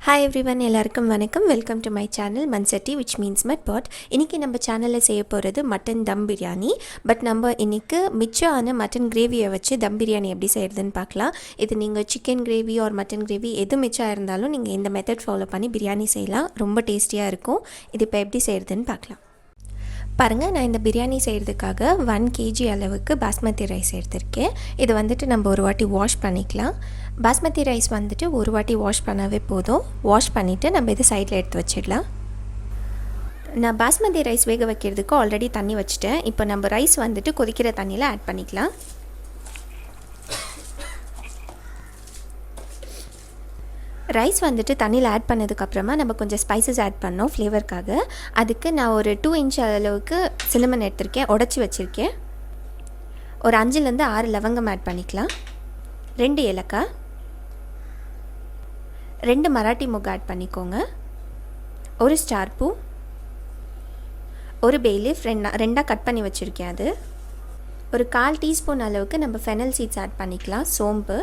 Hi everyone, எல்லாருக்கும் வணக்கம். Welcome to my channel Manchatti which means mud pot. இன்னைக்கு நம்ம சேனலில் செய்ய போகிறது மட்டன் தம் பிரியாணி. பட் நம்ம இன்னைக்கு மிச்சமான மட்டன் கிரேவியை வச்சு தம் பிரியாணி எப்படி செய்கிறதுன்னு பார்க்கலாம். இது நீங்கள் chicken gravy or mutton gravy எது மிச்சம் இருந்தாலும் நீங்கள் இந்த மெத்தட் ஃபாலோ பண்ணி பிரியாணி செய்யலாம். ரொம்ப டேஸ்டியாக இருக்கும். இது இப்போ எப்படி செய்கிறதுன்னு பார்க்கலாம். பாருங்கள், நான் இந்த பிரியாணி செய்கிறதுக்காக 1 kg அளவுக்கு பாஸ்மதி ரைஸ் எடுத்திருக்கேன். இது வந்துட்டு நம்ம ஒரு வாட்டி வாஷ் பண்ணிக்கலாம். பாஸ்மதி ரைஸ் வந்துட்டு ஒரு வாட்டி வாஷ் பண்ணாவே போதும். வாஷ் பண்ணிவிட்டு நம்ம இது சைடில் எடுத்து வச்சிடலாம். நான் பாஸ்மதி ரைஸ் வேக வைக்கிறதுக்கு ஆல்ரெடி தண்ணி வச்சுட்டேன். இப்போ நம்ம ரைஸ் வந்துட்டு கொதிக்கிற தண்ணியில் ஆட் பண்ணிக்கலாம். ரைஸ் வந்துட்டு தண்ணியில் ஆட் பண்ணதுக்கப்புறமா நம்ம கொஞ்சம் ஸ்பைசஸ் ஆட் பண்ணோம் ஃப்ளேவருக்காக. அதுக்கு நான் ஒரு 2 இன்ச் அளவுக்கு சின்னமன் எடுத்திருக்கேன், உடச்சி வச்சுருக்கேன். ஒரு 5லேருந்து 6 லவங்கம் ஆட் பண்ணிக்கலாம். 2 ஏலக்காய், 2 மராட்டி மொக்கு ஆட் பண்ணிக்கோங்க. ஒரு ஸ்டார் பூ, ஒரு பே லீஃப் ரெண்டாக கட் பண்ணி வச்சுருக்கேன். அது ஒரு 1/4 டீஸ்பூன் அளவுக்கு நம்ம ஃபெனல் சீட்ஸ் ஆட் பண்ணிக்கலாம். சோம்பு,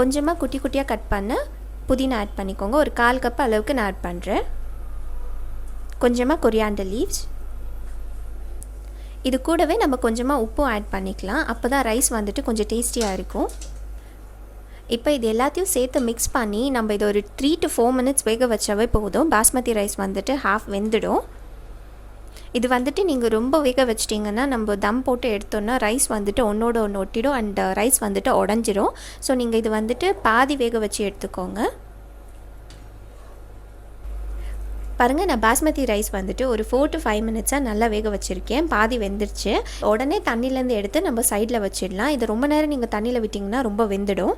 கொஞ்சமாக குட்டி குட்டியாக கட் பண்ண புதினா ஆட் பண்ணிக்கோங்க. ஒரு 1/4 கப் அளவுக்கு நான் ஆட் பண்ணுறேன். கொஞ்சமாக கொரியாண்டர் லீவ்ஸ். இது கூடவே நம்ம கொஞ்சமாக உப்பும் ஆட் பண்ணிக்கலாம். அப்போ தான் ரைஸ் வந்துட்டு கொஞ்சம் டேஸ்டியாக இருக்கும். இப்போ இது எல்லாத்தையும் சேர்த்து மிக்ஸ் பண்ணி நம்ம இதை ஒரு 3 to 4 minutes வேக வச்சாவே போதும். பாஸ்மதி ரைஸ் வந்துட்டு ஹாஃப் வெந்துடும். இது வந்துட்டு நீங்கள் ரொம்ப வேக வச்சிட்டிங்கன்னா நம்ம தம் போட்டு எடுத்தோன்னா ரைஸ் வந்துட்டு ஒன்றோட ஒன்று ஒட்டிடும் அண்ட் ரைஸ் வந்துட்டு உடஞ்சிரும். ஸோ நீங்கள் இது வந்துட்டு பாதி வேக வச்சு எடுத்துக்கோங்க. பாருங்கள், நான் பாஸ்மதி ரைஸ் வந்துட்டு ஒரு 4 to 5 minutes நல்லா வேக வச்சுருக்கேன். பாதி வெந்துருச்சு. உடனே தண்ணியிலேருந்து எடுத்து நம்ம சைடில் வச்சிடலாம். இது ரொம்ப நேரம் நீங்கள் தண்ணியில் விட்டிங்கன்னா ரொம்ப வெந்துடும்.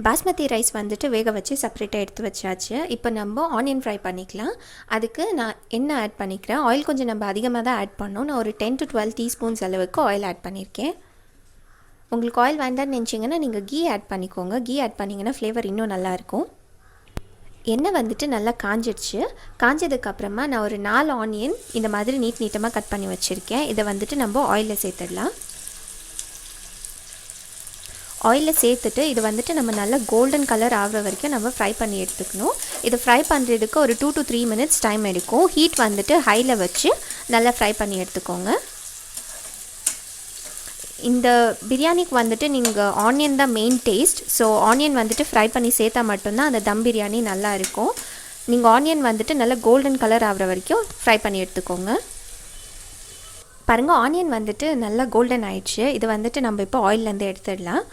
பாஸ்மதி ரைஸ் வந்துட்டு வேக வச்சு செப்பரேட்டாக எடுத்து வச்சாச்சு. இப்போ நம்ம ஆனியன் ஃப்ரை பண்ணிக்கலாம். அதுக்கு நான் எண்ணெய் ஆட் பண்ணிக்கிறேன். ஆயில் கொஞ்சம் நம்ம அதிகமாக தான் ஆட் பண்ணோம். நான் ஒரு 10 to 12 டீஸ்பூன்ஸ் அளவுக்கு ஆயில் ஆட் பண்ணியிருக்கேன். உங்களுக்கு ஆயில் வேண்டாம்னு நினச்சிங்கன்னா நீங்கள் கீ ஆட் பண்ணிக்கோங்க. கீ ஆட் பண்ணிங்கன்னா ஃப்ளேவர் இன்னும் நல்லாயிருக்கும். எண்ணெய் வந்துட்டு நல்லா காஞ்சிடுச்சு. காஞ்சதுக்கப்புறமா நான் ஒரு 4 ஆனியன் இந்த மாதிரி நீட்டமாக கட் பண்ணி வச்சுருக்கேன். இதை வந்துட்டு நம்ம ஆயிலில் சேர்த்துடலாம். ஆயிலில் சேர்த்துட்டு இது வந்துட்டு நம்ம நல்லா கோல்டன் கலர் ஆகிற வரைக்கும் நம்ம ஃப்ரை பண்ணி எடுத்துக்கணும். இது ஃப்ரை பண்ணுறதுக்கு ஒரு 2 to 3 minutes டைம் எடுக்கும். ஹீட் வந்துட்டு ஹையில் வச்சு நல்லா ஃப்ரை பண்ணி எடுத்துக்கோங்க. இந்த பிரியாணிக்கு வந்துட்டு நீங்கள் ஆனியன் தான் மெயின் டேஸ்ட். ஸோ ஆனியன் வந்துட்டு ஃப்ரை பண்ணி சேர்த்தா மட்டும்தான் அந்த தம் பிரியாணி நல்லா இருக்கும். நீங்கள் ஆனியன் வந்துட்டு நல்லா கோல்டன் கலர் ஆகிற வரைக்கும் ஃப்ரை பண்ணி எடுத்துக்கோங்க. பாருங்கள், ஆனியன் வந்துட்டு நல்லா கோல்டன் ஆயிடுச்சு. இது வந்துட்டு நம்ம இப்போ ஆயிலேருந்து எடுத்துடலாம்.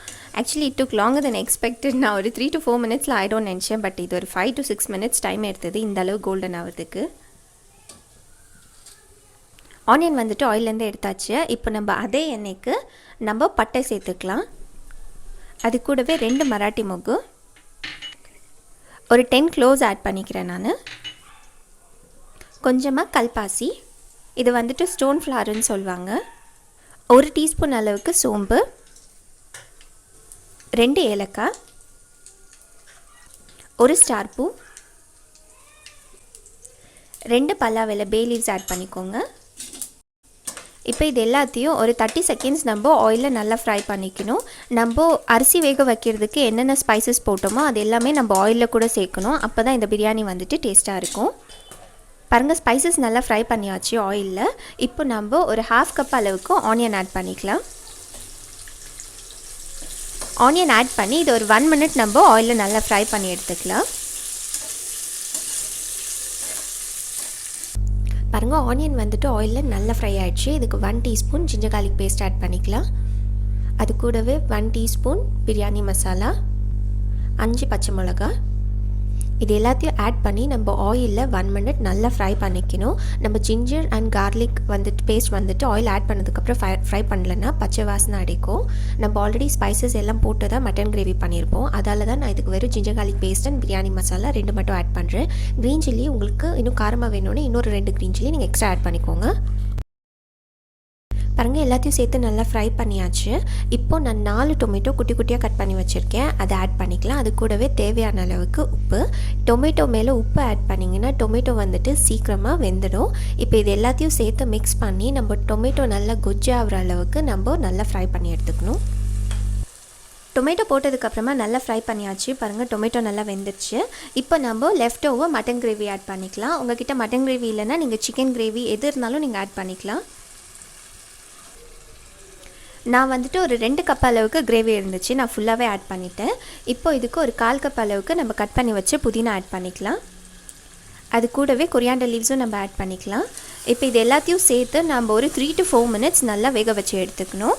Actually it took longer then expected. நான் ஒரு 3 to 4 minutes ஆகிடும்னு நினச்சேன். பட் இது ஒரு 5 to 6 minutes டைம் எடுத்தது இந்த அளவு கோல்டன் ஆகிறதுக்கு. ஆனியன் வந்துட்டு ஆயிலேருந்து எடுத்தாச்சு. இப்போ நம்ம அதே எண்ணெய்க்கு நம்ம பட்டை சேர்த்துக்கலாம். அது கூடவே 2 மராட்டி மொக்கு, ஒரு 10 cloves ஆட் பண்ணிக்கிறேன் நான். கொஞ்சமாக கல்பாசி, இது வந்துட்டு ஸ்டோன் ஃப்ளார்னு சொல்லுவாங்க. 1 டீஸ்பூன் அளவுக்கு சோம்பு, 2 ஏலக்காய், ஒரு ஸ்டார் பூ, 2 பல்லாவில பே லீவ்ஸ் ஆட் பண்ணிக்கோங்க. இப்போ இது எல்லாத்தையும் ஒரு 30 seconds நம்ம ஆயிலில் நல்லா ஃப்ரை பண்ணிக்கணும். நம்ம அரிசி வேக வைக்கிறதுக்கு என்னென்ன ஸ்பைசஸ் போட்டோமோ அது எல்லாமே நம்ம ஆயிலில் கூட சேர்க்கணும். அப்போ தான் இந்த பிரியாணி வந்துட்டு டேஸ்ட்டாக இருக்கும். பாருங்கள், ஸ்பைசஸ் நல்லா ஃப்ரை பண்ணியாச்சு ஆயிலில். இப்போ நம்ம ஒரு 1/2 கப் அளவுக்கு ஆனியன் ஆட் பண்ணிக்கலாம். ஆனியன் ஆட் பண்ணி இது ஒரு 1 minute நம்ம ஆயிலில் நல்லா ஃப்ரை பண்ணி எடுத்துக்கலாம். பாருங்கள், ஆனியன் வந்துட்டு ஆயிலில் நல்லா ஃப்ரை ஆகிடுச்சு. இதுக்கு 1 teaspoon ginger garlic paste add பண்ணிக்கலாம். அது கூடவே 1 டீஸ்பூன் பிரியாணி மசாலா, 5 பச்சை மிளகா, இது எல்லாத்தையும் ஆட் பண்ணி நம்ம ஆயிலில் 1 minute நல்லா ஃப்ரை பண்ணிக்கணும். நம்ம ஜிஞ்சர் அண்ட் கார்லிக் வந்துட்டு பேஸ்ட் வந்துட்டு ஆயில் ஆட் பண்ணதுக்கப்புறம் ஃப்ரை பண்ணலன்னா பச்சை வாசனை அடிக்கும். நம்ம ஆல்ரெடி ஸ்பைசஸ் எல்லாம் போட்டு தான் மட்டன் கிரேவி பண்ணியிருப்போம். அதால் தான் நான் இதுக்கு வெறும் ginger garlic paste and biryani masala 2 மட்டும் ஆட் பண்ணுறேன். க்ரீன் சில்லி உங்களுக்கு இன்னும் காரமாக வேணும்னு இன்னொரு 2 க்ரீன் சில்லி நீங்கள் எக்ஸ்ட்ரா ஆட் பண்ணிக்கோங்க. பாருங்கள், எல்லாத்தையும் சேர்த்து நல்லா ஃப்ரை பண்ணியாச்சு. இப்போது நான் 4 டொமேட்டோ குட்டி குட்டியாக கட் பண்ணி வச்சுருக்கேன். அதை ஆட் பண்ணிக்கலாம். அது கூடவே தேவையான அளவுக்கு உப்பு. டொமேட்டோ மேலே உப்பு ஆட் பண்ணிங்கன்னா டொமேட்டோ வந்துட்டு சீக்கிரமாக வெந்துடும். இப்போ இது எல்லாத்தையும் சேர்த்து மிக்ஸ் பண்ணி நம்ம டொமேட்டோ நல்லா கொஜ்ஜாகிற அளவுக்கு நம்ம நல்லா ஃப்ரை பண்ணி எடுத்துக்கணும். டொமேட்டோ போட்டதுக்கப்புறமா நல்லா ஃப்ரை பண்ணியாச்சு. பாருங்கள் டொமேட்டோ நல்லா வெந்துருச்சு. இப்போ நம்ம leftover mutton gravy add பண்ணிக்கலாம். உங்கள்கிட்ட மட்டன் கிரேவி இல்லைன்னா நீங்கள் சிக்கன் கிரேவி எது இருந்தாலும் நீங்கள் ஆட் பண்ணிக்கலாம். நான் வந்துட்டு ஒரு 2 கப் அளவுக்கு கிரேவி இருந்துச்சு, நான் ஃபுல்லாகவே ஆட் பண்ணிட்டேன். இப்போ இதுக்கு ஒரு 1/4 கப் அளவுக்கு நம்ம கட் பண்ணி வச்சு புதினா ஆட் பண்ணிக்கலாம். அது கூடவே கொரியாண்டர் லீவ்ஸும் நம்ம ஆட் பண்ணிக்கலாம். இப்போ இது எல்லாத்தையும் சேர்த்து நம்ம ஒரு 3 to 4 minutes நல்லா வேக வச்சு எடுத்துக்கணும்.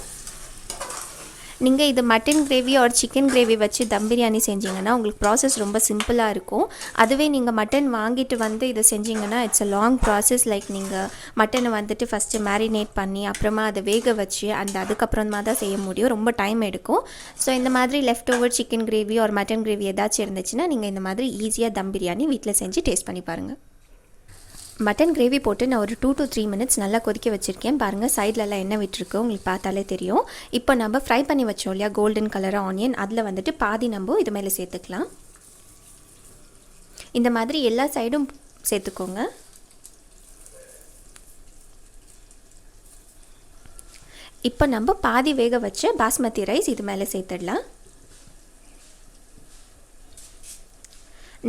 நீங்கள் இது mutton gravy or chicken gravy வச்சு தம் பிரியாணி செஞ்சிங்கன்னா உங்களுக்கு ப்ராசஸ் ரொம்ப சிம்பிளாக இருக்கும். அதுவே நீங்கள் மட்டன் வாங்கிட்டு வந்து இதை செஞ்சிங்கன்னா it's a long process. Like நீங்கள் மட்டனை வந்துட்டு ஃபஸ்ட்டு மேரினேட் பண்ணி அப்புறமா அதை வேக வச்சு அதுக்கப்புறமா தான் செய்ய முடியும், ரொம்ப டைம் எடுக்கும். ஸோ இந்த மாதிரி left over chicken gravy or mutton gravy ஏதாச்சும் இருந்துச்சுன்னா நீங்கள் இந்த மாதிரி ஈஸியாக தம் பிரியாணி வீட்டில் செஞ்சு டேஸ்ட் பண்ணி பாருங்கள். மட்டன் கிரேவி போட்டு நான் ஒரு 2 to 3 minutes நல்லா கொதிக்க வச்சுருக்கேன். பாருங்கள் சைட்லலாம் எண்ணெய் விட்டுருக்கு, உங்களுக்கு பார்த்தாலே தெரியும். இப்போ நம்ம ஃப்ரை பண்ணி வச்சோம் இல்லையா கோல்டன் கலராக ஆனியன், அதில் வந்துட்டு பாதி நம்ம இது மேலே சேர்த்துக்கலாம். இந்த மாதிரி எல்லா சைடும் சேர்த்துக்கோங்க. இப்போ நம்ம பாதி வேக வச்ச பாஸ்மதி ரைஸ் இது மேலே சேர்த்துடலாம்.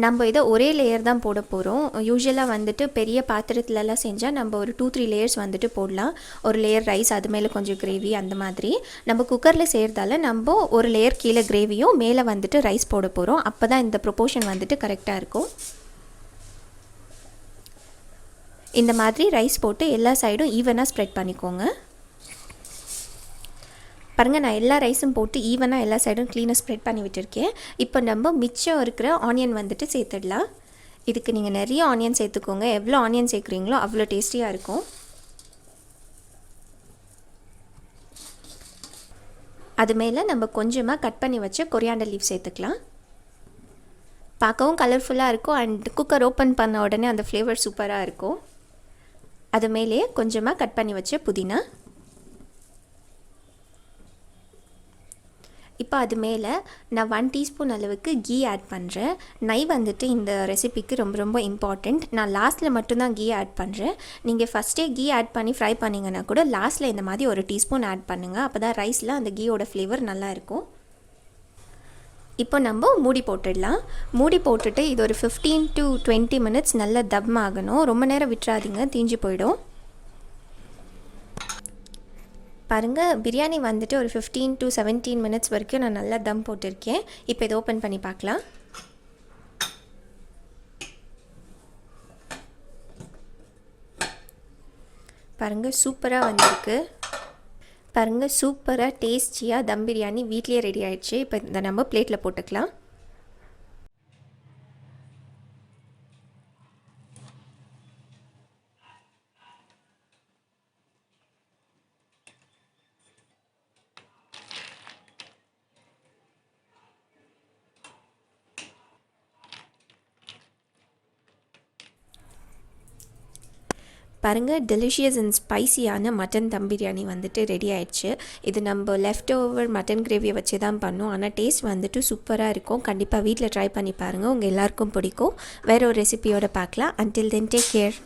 நம்ம இதை ஒரே லேயர் தான் போட போகிறோம். யூஸ்வலாக வந்துட்டு பெரிய பாத்திரத்துலலாம் செஞ்சால் நம்ம ஒரு 2-3 லேயர்ஸ் வந்துட்டு போடலாம். ஒரு லேயர் ரைஸ், அது மேலே கொஞ்சம் கிரேவி, அந்த மாதிரி. நம்ம குக்கரில் செய்கிறதால நம்ம ஒரு லேயர் கீழே கிரேவியும் மேலே வந்துட்டு ரைஸ் போட போகிறோம். அப்போ தான் இந்த ப்ரொப்போர்ஷன் வந்துட்டு கரெக்டாக இருக்கும். இந்த மாதிரி ரைஸ் போட்டு எல்லா சைடும் ஈவனாக ஸ்ப்ரெட் பண்ணிக்கோங்க. பாருங்கள் நான் எல்லா ரைஸும் போட்டு ஈவனாக எல்லா சைடும் க்ளீனாக ஸ்ப்ரெட் பண்ணி விட்டுருக்கேன். இப்போ நம்ம மிச்சம் இருக்கிற ஆனியன் வந்துட்டு சேர்த்துடலாம். இதுக்கு நீங்கள் நிறைய ஆனியன் சேர்த்துக்கோங்க. எவ்வளோ ஆனியன் சேர்க்குறீங்களோ அவ்வளோ டேஸ்டியாக இருக்கும். அது மேலே நம்ம கொஞ்சமாக கட் பண்ணி வச்ச கொரியாண்டர் லீவ் சேர்த்துக்கலாம். பார்க்கவும் கலர்ஃபுல்லாக இருக்கும் அண்ட் குக்கர் ஓப்பன் பண்ண உடனே அந்த ஃப்ளேவர் சூப்பராக இருக்கும். அது மேலேயே கொஞ்சமாக கட் பண்ணி வச்ச புதினா. இப்போ அது மேலே நான் 1 டீஸ்பூன் அளவுக்கு கீ ஆட் பண்ணுறேன். நெய் வந்துட்டு இந்த ரெசிபிக்கு ரொம்ப ரொம்ப இம்பார்ட்டண்ட். நான் லாஸ்ட்டில் மட்டும்தான் கீ ஆட் பண்ணுறேன். நீங்கள் ஃபஸ்ட்டே கீ ஆட் பண்ணி ஃப்ரை பண்ணிங்கன்னா கூட லாஸ்ட்டில் இந்த மாதிரி 1 டீஸ்பூன் ஆட் பண்ணுங்கள். அப்போ தான் ரைஸில் அந்த கீயோட ஃப்ளேவர் நல்லாயிருக்கும். இப்போ நம்ம மூடி போட்டுடலாம். மூடி போட்டுட்டு இது ஒரு 15 to 20 minutes நல்லா தம் ஆகணும். ரொம்ப நேரம் விட்டுறாதீங்க, தீஞ்சு போயிடும். பாருங்கள் பிரியாணி வந்துட்டு ஒரு 15 to 17 minutes வரைக்கும் நான் நல்லா தம் போட்டிருக்கேன். இப்போ இதை ஓப்பன் பண்ணி பார்க்கலாம். பாருங்கள் சூப்பராக வந்திருக்கு. பாருங்கள் சூப்பராக டேஸ்டியாக தம் பிரியாணி வீட்லேயே ரெடி ஆகிடுச்சு. இப்போ இதை நம்ம பிளேட்டில் போட்டுக்கலாம். பாருங்கள் டெலிஷியஸ் அண்ட் ஸ்பைசியான மட்டன் தம் பிரியாணி வந்துட்டு ரெடி ஆயிடுச்சு. இது நம்ம லெஃப்ட் ஓவர் மட்டன் கிரேவியை வச்சு தான் பண்ணோம். ஆனால் டேஸ்ட் வந்துட்டு சூப்பராக இருக்கும். கண்டிப்பாக வீட்டில் ட்ரை பண்ணி பாருங்கள், உங்கள் எல்லாருக்கும் பிடிக்கும். வேறு ஒரு ரெசிபியோடு பார்க்கலாம். Until then take care.